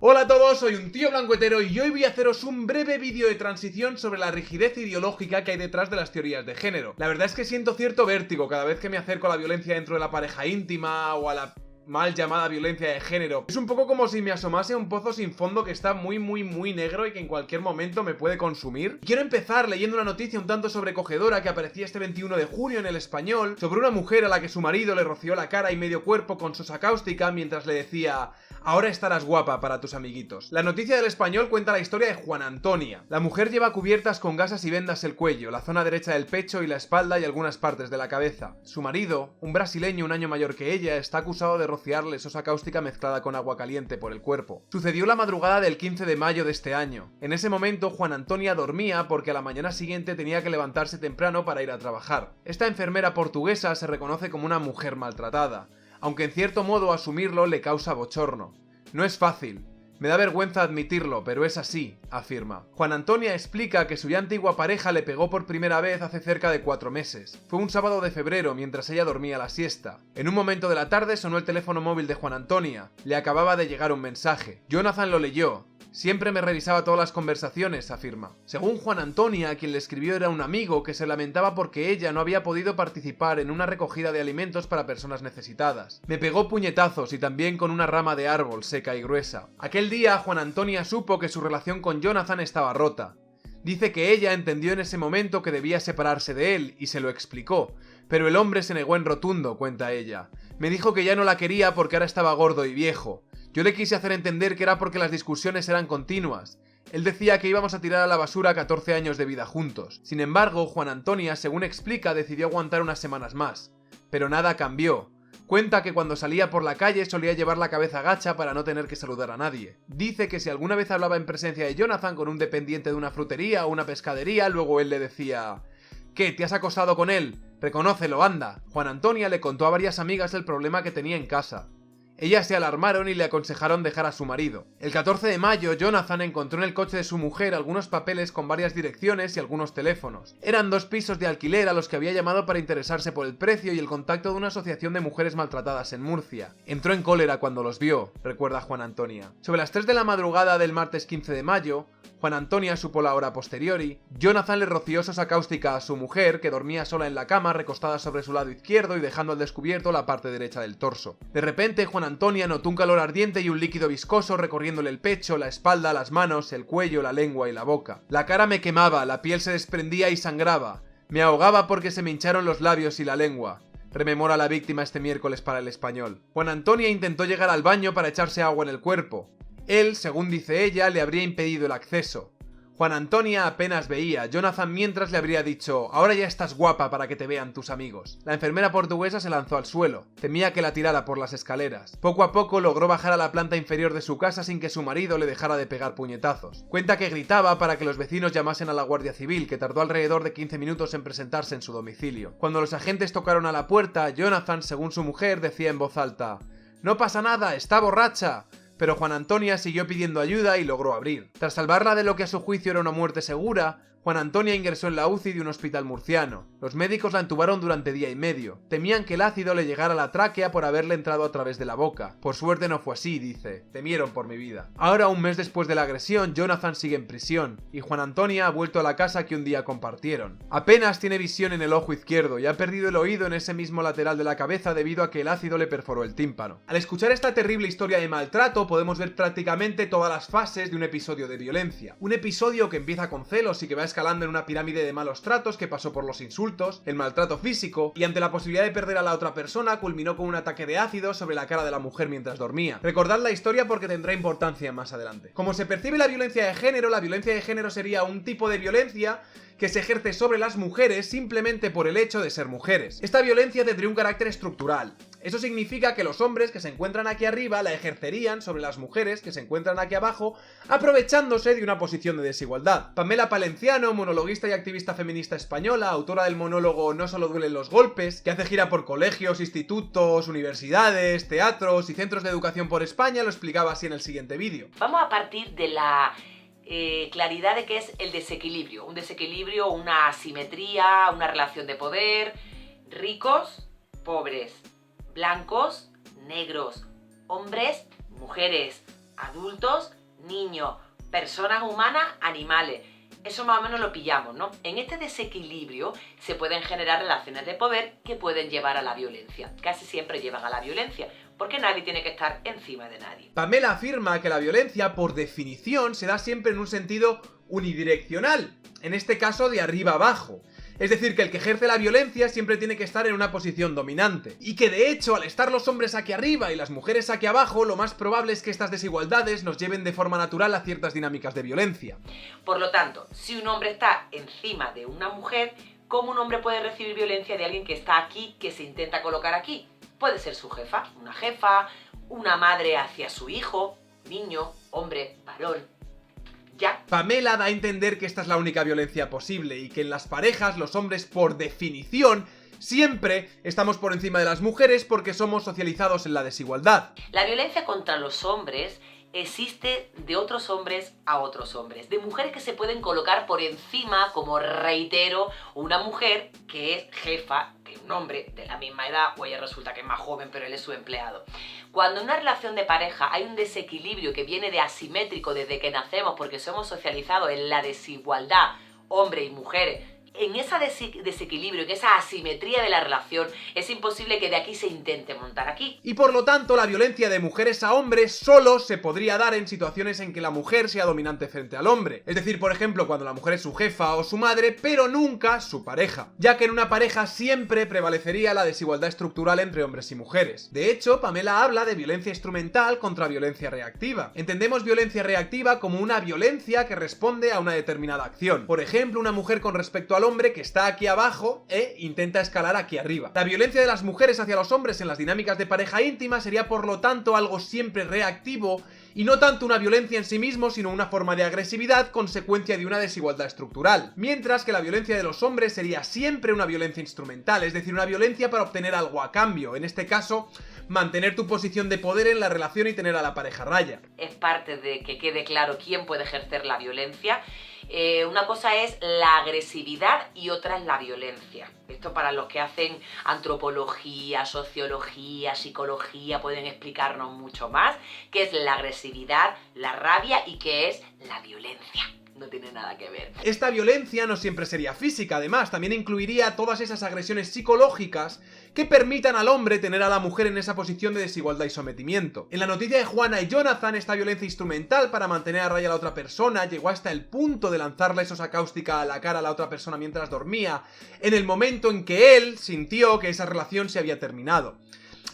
Hola a todos, soy un tío blanco hetero y hoy voy a haceros un breve vídeo de transición sobre la rigidez ideológica que hay detrás de las teorías de género. La verdad es que siento cierto vértigo cada vez que me acerco a la violencia dentro de la pareja íntima o a la mal llamada violencia de género. Es un poco como si me asomase a un pozo sin fondo que está muy negro y que en cualquier momento me puede consumir. Quiero empezar leyendo una noticia un tanto sobrecogedora que aparecía este 21 de junio en El Español sobre una mujer a la que su marido le roció la cara y medio cuerpo con sosa cáustica mientras le decía: ahora estarás guapa para tus amiguitos. La noticia del Español cuenta la historia de Juana Antonia. La mujer lleva cubiertas con gasas y vendas el cuello, la zona derecha del pecho y la espalda y algunas partes de la cabeza. Su marido, un brasileño un año mayor que ella, está acusado de rociarle sosa cáustica mezclada con agua caliente por el cuerpo. Sucedió la madrugada del 15 de mayo de este año. En ese momento Juana Antonia dormía porque a la mañana siguiente tenía que levantarse temprano para ir a trabajar. Esta enfermera portuguesa se reconoce como una mujer maltratada, aunque en cierto modo asumirlo le causa bochorno. No es fácil. Me da vergüenza admitirlo, pero es así, afirma. Juana Antonia explica que su ya antigua pareja le pegó por primera vez hace cerca de 4 meses. Fue un sábado de febrero mientras ella dormía la siesta. En un momento de la tarde sonó el teléfono móvil de Juana Antonia. Le acababa de llegar un mensaje. Jonathan lo leyó. Siempre me revisaba todas las conversaciones, afirma. Según Juana Antonia, quien le escribió era un amigo que se lamentaba porque ella no había podido participar en una recogida de alimentos para personas necesitadas. Me pegó puñetazos y también con una rama de árbol seca y gruesa. Aquel día, Juana Antonia supo que su relación con Jonathan estaba rota. Dice que ella entendió en ese momento que debía separarse de él y se lo explicó, pero el hombre se negó en rotundo, cuenta ella. Me dijo que ya no la quería porque ahora estaba gordo y viejo. Yo le quise hacer entender que era porque las discusiones eran continuas. Él decía que íbamos a tirar a la basura 14 años de vida juntos. Sin embargo, Juana Antonia, según explica, decidió aguantar unas semanas más. Pero nada cambió. Cuenta que cuando salía por la calle solía llevar la cabeza gacha para no tener que saludar a nadie. Dice que si alguna vez hablaba en presencia de Jonathan con un dependiente de una frutería o una pescadería, luego él le decía: ¿qué? ¿Te has acostado con él? Reconócelo, anda. Juana Antonia le contó a varias amigas el problema que tenía en casa. Ellas se alarmaron y le aconsejaron dejar a su marido. El 14 de mayo, Jonathan encontró en el coche de su mujer algunos papeles con varias direcciones y algunos teléfonos. Eran 2 pisos de alquiler a los que había llamado para interesarse por el precio y el contacto de una asociación de mujeres maltratadas en Murcia. Entró en cólera cuando los vio, recuerda Juana Antonia. Sobre las 3 de la madrugada del martes 15 de mayo, Juana Antonia supo la hora posteriori. Jonathan le roció sosa cáustica a su mujer, que dormía sola en la cama, recostada sobre su lado izquierdo y dejando al descubierto la parte derecha del torso. De repente, Juana Antonia notó un calor ardiente y un líquido viscoso recorriéndole el pecho, la espalda, las manos, el cuello, la lengua y la boca. La cara me quemaba, la piel se desprendía y sangraba. Me ahogaba porque se me hincharon los labios y la lengua. Rememora la víctima este miércoles para El Español. Juana Antonia intentó llegar al baño para echarse agua en el cuerpo. Él, según dice ella, le habría impedido el acceso. Juana Antonia apenas veía. Jonathan mientras le habría dicho: ahora ya estás guapa para que te vean tus amigos. La enfermera portuguesa se lanzó al suelo. Temía que la tirara por las escaleras. Poco a poco logró bajar a la planta inferior de su casa sin que su marido le dejara de pegar puñetazos. Cuenta que gritaba para que los vecinos llamasen a la Guardia Civil, que tardó alrededor de 15 minutos en presentarse en su domicilio. Cuando los agentes tocaron a la puerta, Jonathan, según su mujer, decía en voz alta: «No pasa nada, está borracha». Pero Juana Antonia siguió pidiendo ayuda y logró abrir. Tras salvarla de lo que a su juicio era una muerte segura, Juana Antonia ingresó en la UCI de un hospital murciano. Los médicos la entubaron durante día y medio. Temían que el ácido le llegara a la tráquea por haberle entrado a través de la boca. Por suerte no fue así, dice. Temieron por mi vida. Ahora, un mes después de la agresión, Jonathan sigue en prisión, y Juana Antonia ha vuelto a la casa que un día compartieron. Apenas tiene visión en el ojo izquierdo y ha perdido el oído en ese mismo lateral de la cabeza debido a que el ácido le perforó el tímpano. Al escuchar esta terrible historia de maltrato, podemos ver prácticamente todas las fases de un episodio de violencia. Un episodio que empieza con celos y que va escalando en una pirámide de malos tratos que pasó por los insultos, el maltrato físico y ante la posibilidad de perder a la otra persona culminó con un ataque de ácido sobre la cara de la mujer mientras dormía. Recordad la historia porque tendrá importancia más adelante. Como se percibe la violencia de género sería un tipo de violencia que se ejerce sobre las mujeres simplemente por el hecho de ser mujeres. Esta violencia tendría un carácter estructural. Eso significa que los hombres que se encuentran aquí arriba la ejercerían sobre las mujeres que se encuentran aquí abajo, aprovechándose de una posición de desigualdad. Pamela Palenciano, monologuista y activista feminista española, autora del monólogo No solo duelen los golpes, que hace gira por colegios, institutos, universidades, teatros y centros de educación por España, lo explicaba así en el siguiente vídeo. Vamos a partir de la claridad de qué es el desequilibrio. Un desequilibrio, una asimetría, una relación de poder. Ricos, pobres. Blancos, negros. Hombres, mujeres, adultos, niños, personas humanas, animales. Eso más o menos lo pillamos, ¿no? En este desequilibrio se pueden generar relaciones de poder que pueden llevar a la violencia. Casi siempre llevan a la violencia, porque nadie tiene que estar encima de nadie. Pamela afirma que la violencia, por definición, se da siempre en un sentido unidireccional, en este caso de arriba abajo. Es decir, que el que ejerce la violencia siempre tiene que estar en una posición dominante. Y que de hecho, al estar los hombres aquí arriba y las mujeres aquí abajo, lo más probable es que estas desigualdades nos lleven de forma natural a ciertas dinámicas de violencia. Por lo tanto, si un hombre está encima de una mujer, ¿cómo un hombre puede recibir violencia de alguien que está aquí, que se intenta colocar aquí? Puede ser su jefa, una madre hacia su hijo, niño, hombre, varón. Ya. Pamela da a entender que esta es la única violencia posible y que en las parejas los hombres, por definición, siempre estamos por encima de las mujeres porque somos socializados en la desigualdad. La violencia contra los hombres existe de otros hombres a otros hombres, de mujeres que se pueden colocar por encima, como reitero, una mujer que es jefa de un hombre de la misma edad, o ella resulta que es más joven pero él es su empleado. Cuando en una relación de pareja hay un desequilibrio que viene de asimétrico desde que nacemos porque somos socializados en la desigualdad, hombre y mujer, en ese desequilibrio, en esa asimetría de la relación, es imposible que de aquí se intente montar aquí. Y por lo tanto, la violencia de mujeres a hombres solo se podría dar en situaciones en que la mujer sea dominante frente al hombre. Es decir, por ejemplo, cuando la mujer es su jefa o su madre, pero nunca su pareja. Ya que en una pareja siempre prevalecería la desigualdad estructural entre hombres y mujeres. De hecho, Pamela habla de violencia instrumental contra violencia reactiva. Entendemos violencia reactiva como una violencia que responde a una determinada acción. Por ejemplo, una mujer con respecto al hombre que está aquí abajo e intenta escalar aquí arriba. La violencia de las mujeres hacia los hombres en las dinámicas de pareja íntima sería por lo tanto algo siempre reactivo y no tanto una violencia en sí mismo, sino una forma de agresividad consecuencia de una desigualdad estructural. Mientras que la violencia de los hombres sería siempre una violencia instrumental, es decir, una violencia para obtener algo a cambio, en este caso, mantener tu posición de poder en la relación y tener a la pareja a raya. Es parte de que quede claro quién puede ejercer la violencia. Una cosa es la agresividad y otra es la violencia. Esto para los que hacen antropología, sociología, psicología, pueden explicarnos mucho más qué es la agresividad, la rabia y qué es la violencia. No tiene nada que ver. Esta violencia no siempre sería física, además, también incluiría todas esas agresiones psicológicas que permitan al hombre tener a la mujer en esa posición de desigualdad y sometimiento. En la noticia de Juana y Jonathan, esta violencia instrumental para mantener a raya a la otra persona llegó hasta el punto de lanzarle sosa cáustica a la cara a la otra persona mientras dormía, en el momento en que él sintió que esa relación se había terminado.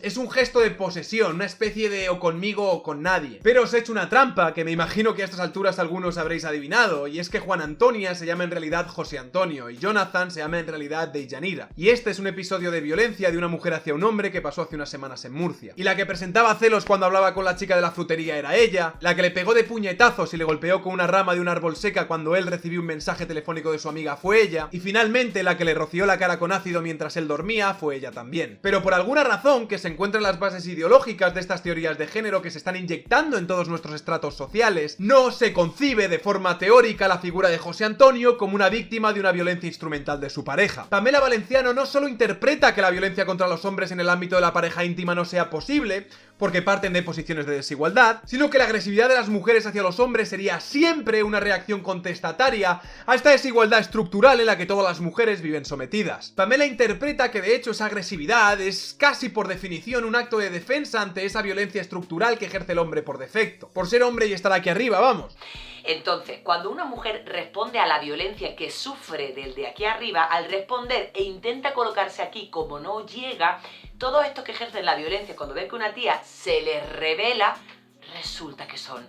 Es un gesto de posesión, una especie de o conmigo o con nadie. Pero os he hecho una trampa, que me imagino que a estas alturas algunos habréis adivinado, y es que Juan Antonia se llama en realidad José Antonio, y Jonathan se llama en realidad Deyanira. Y este es un episodio de violencia de una mujer hacia un hombre que pasó hace unas semanas en Murcia. Y la que presentaba celos cuando hablaba con la chica de la frutería era ella, la que le pegó de puñetazos y le golpeó con una rama de un árbol seca cuando él recibió un mensaje telefónico de su amiga fue ella, y finalmente la que le roció la cara con ácido mientras él dormía fue ella también. Pero por alguna razón que se encuentran las bases ideológicas de estas teorías de género que se están inyectando en todos nuestros estratos sociales, no se concibe de forma teórica la figura de José Antonio como una víctima de una violencia instrumental de su pareja. Pamela Valenciano no solo interpreta que la violencia contra los hombres en el ámbito de la pareja íntima no sea posible, porque parten de posiciones de desigualdad, sino que la agresividad de las mujeres hacia los hombres sería siempre una reacción contestataria a esta desigualdad estructural en la que todas las mujeres viven sometidas. Pamela interpreta que de hecho esa agresividad es casi por definición un acto de defensa ante esa violencia estructural que ejerce el hombre por defecto, por ser hombre y estar aquí arriba, vamos. Entonces, cuando una mujer responde a la violencia que sufre del de aquí arriba, al responder e intenta colocarse aquí como no llega, todos estos que ejercen la violencia, cuando ven que una tía se les revela, resulta que son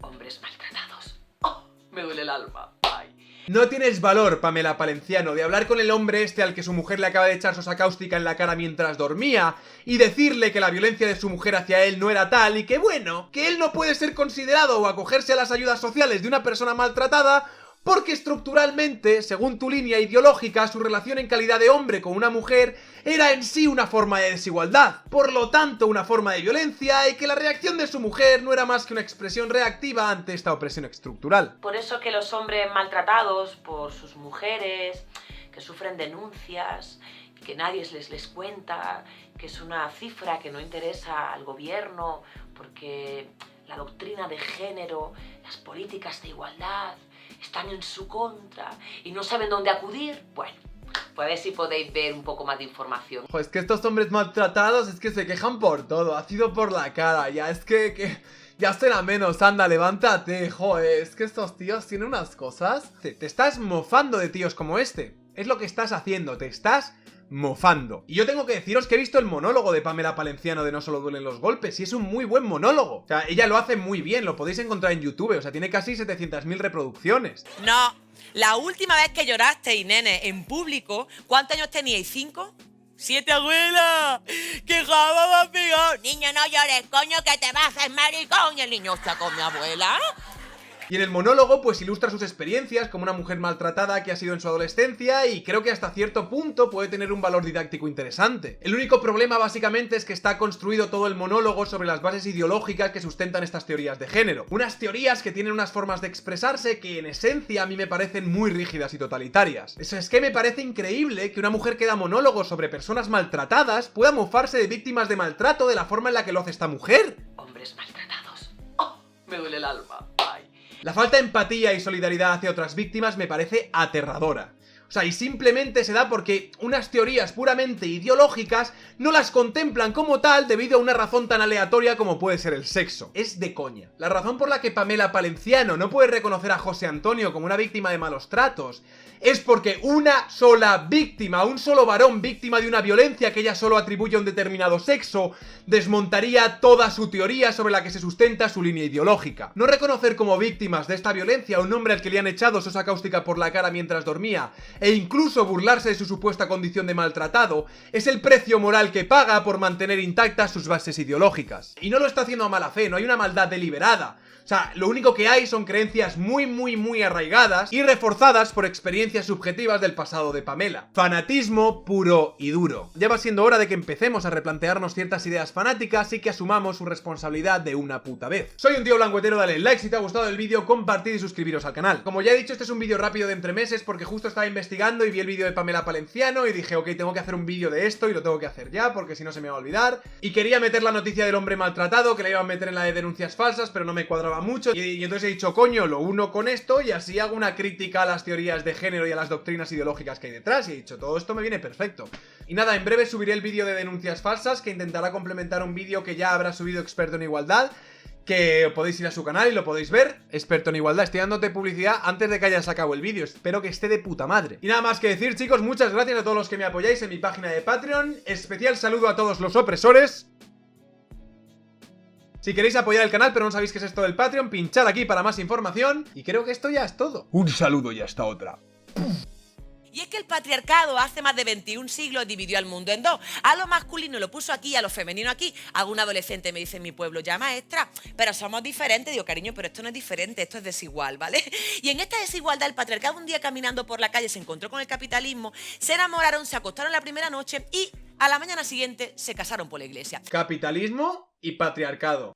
hombres maltratados. ¡Oh! Me duele el alma. ¡Ay! No tienes valor, Pamela Valenciano, de hablar con el hombre este al que su mujer le acaba de echar sosa cáustica en la cara mientras dormía y decirle que la violencia de su mujer hacia él no era tal y que bueno, que él no puede ser considerado o acogerse a las ayudas sociales de una persona maltratada porque estructuralmente, según tu línea ideológica, su relación en calidad de hombre con una mujer era en sí una forma de desigualdad, por lo tanto una forma de violencia, y que la reacción de su mujer no era más que una expresión reactiva ante esta opresión estructural. Por eso que los hombres maltratados por sus mujeres, que sufren denuncias, que nadie les cuenta, que es una cifra que no interesa al gobierno porque la doctrina de género, las políticas de igualdad están en su contra y no saben dónde acudir, bueno, pues a ver si podéis ver un poco más de información. Joder, es que estos hombres maltratados es que se quejan por todo, ha sido por la cara, ya es que ya será menos, anda, levántate, joder, es que estos tíos tienen unas cosas. Te estás mofando de tíos como este, es lo que estás haciendo, te estás mofando. Y yo tengo que deciros que he visto el monólogo de Pamela Palenciano de No solo duelen los golpes, y es un muy buen monólogo. O sea, ella lo hace muy bien, lo podéis encontrar en YouTube, o sea, tiene casi 700.000 reproducciones. No, la última vez que llorasteis, nene, en público, ¿cuántos años teníais? ¿5? 7, abuela. ¡Qué java va a pegar! Niño, no llores, coño, que te vas a hacer maricón. Y el niño está con mi abuela. Y en el monólogo pues ilustra sus experiencias como una mujer maltratada que ha sido en su adolescencia y creo que hasta cierto punto puede tener un valor didáctico interesante. El único problema básicamente es que está construido todo el monólogo sobre las bases ideológicas que sustentan estas teorías de género. Unas teorías que tienen unas formas de expresarse que en esencia a mí me parecen muy rígidas y totalitarias. Eso es que me parece increíble que una mujer que da monólogos sobre personas maltratadas pueda mofarse de víctimas de maltrato de la forma en la que lo hace esta mujer. Hombres maltratados. ¡Oh! Me duele el alma. ¡Ay! La falta de empatía y solidaridad hacia otras víctimas me parece aterradora. O sea, y simplemente se da porque unas teorías puramente ideológicas no las contemplan como tal debido a una razón tan aleatoria como puede ser el sexo. Es de coña. La razón por la que Pamela Palenciano no puede reconocer a José Antonio como una víctima de malos tratos es porque una sola víctima, un solo varón víctima de una violencia que ella solo atribuye a un determinado sexo, desmontaría toda su teoría sobre la que se sustenta su línea ideológica. No reconocer como víctimas de esta violencia a un hombre al que le han echado sosa cáustica por la cara mientras dormía, e incluso burlarse de su supuesta condición de maltratado, es el precio moral que paga por mantener intactas sus bases ideológicas. Y no lo está haciendo a mala fe, no hay una maldad deliberada. O sea, lo único que hay son creencias muy arraigadas y reforzadas por experiencias subjetivas del pasado de Pamela. Fanatismo puro y duro. Ya va siendo hora de que empecemos a replantearnos ciertas ideas fanáticas y que asumamos su responsabilidad de una puta vez. Soy un tío blancuetero, dale like si te ha gustado el vídeo, compartid y suscribiros al canal. Como ya he dicho, este es un vídeo rápido de entremeses porque justo estaba investigando y vi el vídeo de Pamela Palenciano y dije, ok, tengo que hacer un vídeo de esto y lo tengo que hacer ya porque si no se me va a olvidar. Y quería meter la noticia del hombre maltratado, que la iba a meter en la de denuncias falsas, pero no me cuadraba mucho y entonces he dicho, coño, lo uno con esto y así hago una crítica a las teorías de género y a las doctrinas ideológicas que hay detrás y he dicho, todo esto me viene perfecto. Y nada, en breve subiré el vídeo de denuncias falsas que intentará complementar un vídeo que ya habrá subido Experto en Igualdad, que podéis ir a su canal y lo podéis ver. Experto en Igualdad, estoy dándote publicidad antes de que hayas sacado el vídeo, espero que esté de puta madre. Y nada más que decir, chicos, muchas gracias a todos los que me apoyáis en mi página de Patreon, especial saludo a todos los opresores. Si queréis apoyar el canal pero no sabéis qué es esto del Patreon, pinchad aquí para más información. Y creo que esto ya es todo. Un saludo y hasta otra. Y es que el patriarcado hace más de 21 siglos dividió al mundo en dos. A lo masculino lo puso aquí y a lo femenino aquí. Algún adolescente me dice en mi pueblo, ya maestra, pero somos diferentes. Digo, cariño, pero esto no es diferente, esto es desigual, ¿vale? Y en esta desigualdad el patriarcado un día caminando por la calle se encontró con el capitalismo, se enamoraron, se acostaron la primera noche y a la mañana siguiente se casaron por la iglesia. Capitalismo y patriarcado.